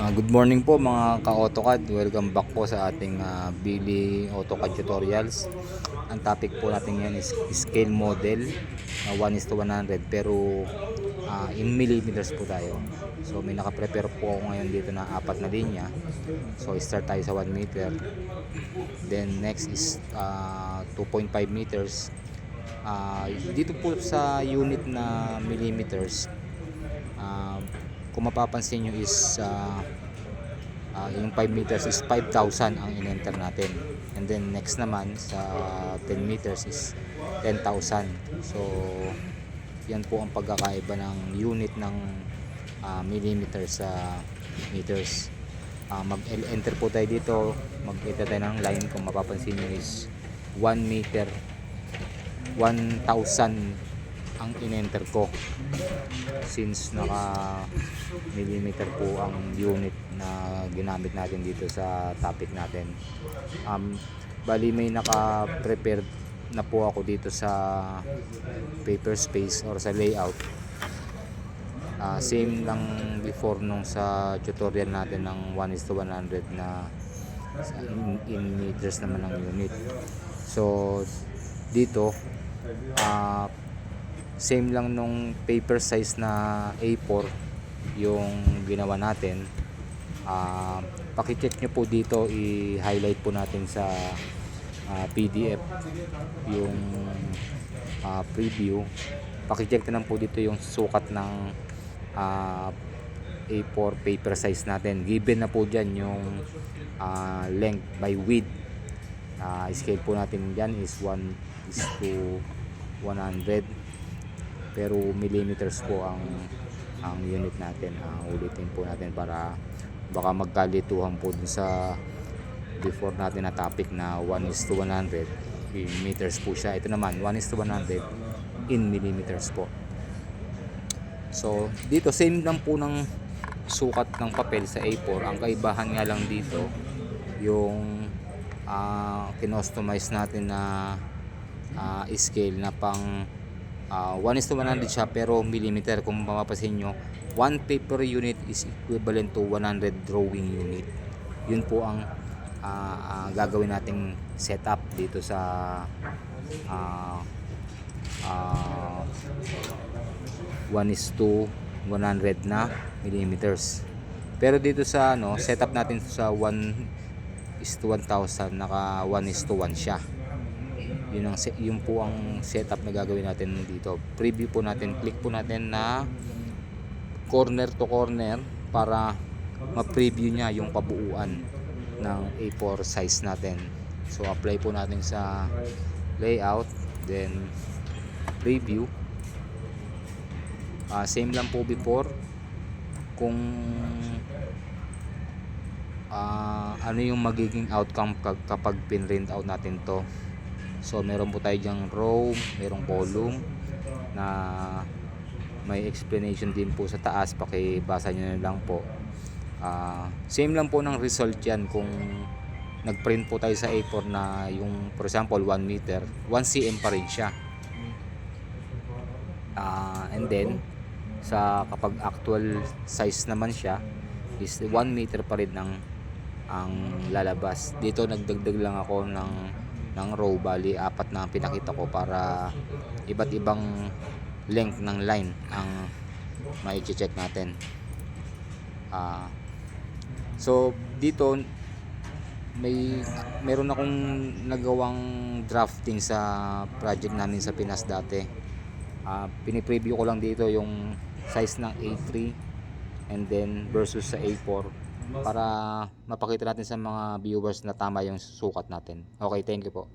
Good morning po mga ka-AutoCAD. Welcome back po sa ating Billy AutoCAD tutorials. Ang topic po natin ngayon is scale model 1:100 pero in millimeters po tayo. So may naka-prepare po ako ngayon dito na 4 na linya. So start tayo sa 1 meter. Then next is 2.5 meters. Dito po sa unit na millimeters, kung mapapansin nyo is yung 5 meters is 5,000 ang in-enter natin, and then next naman sa 10 meters is 10,000. So yan po ang pagkakaiba ng unit ng millimeters sa meters. Mag-enter po tayo dito, mag-enter tayo ng line. Kung mapapansin nyo is 1 meter 1,000 ang in-enter ko, since naka millimeter po ang unit na ginamit natin dito sa topic natin. Bali may naka-prepared na po ako dito sa paper space or sa layout. Same lang before nung sa tutorial natin ng 1:100 na in meters naman ang unit. So dito same lang nung paper size na A4 yung ginawa natin. Pakicheck nyo po dito, i-highlight po natin sa PDF yung preview. Pakicheck na lang po dito yung sukat ng A4 paper size natin. Given na po dyan yung length by width. Scale po natin dyan is 1:100, pero millimeters po ang unit natin. Ulitin po natin para baka magkalituhan po dun sa before natin na topic na 1:100 in meters po siya. Ito naman 1:100 in millimeters po. So dito same lang po ng sukat ng papel sa A4. Ang kaibahan nga lang dito yung kinostomize natin na scale na pang 1:100 siya pero millimeter. Kung mapapansin nyo, 1 paper unit is equivalent to 100 drawing unit. Yun po ang gagawin nating setup dito sa 1:100 na millimeters. Pero dito sa setup natin sa 1:1000, naka 1:1 siya. Yun po ang setup na gagawin natin dito. Preview po natin, click po natin na corner to corner para ma-preview niya yung kabuuan ng A4 size natin. So apply po natin sa layout, then preview. Same lang po before. Kung ano yung magiging outcome kapag pinrint out natin to. So meron po tayo dyang row, merong column na may explanation din po sa taas. Pakibasa nyo na lang po. Same lang po ng result yan kung nagprint po tayo sa A4 na yung for example 1 meter, 1 cm pa rin siya. And then sa kapag actual size naman siya is 1 meter pa rin ang lalabas. Dito nagdagdag lang ako ng row, bali 4 na pinakita ko para iba't ibang length ng line ang mai-check natin. So dito meron akong nagawang drafting sa project namin sa Pinas dati. Pinipreview ko lang dito yung size ng A3 and then versus sa A4 para mapakita natin sa mga viewers na tama yung sukat natin. Okay, thank you po.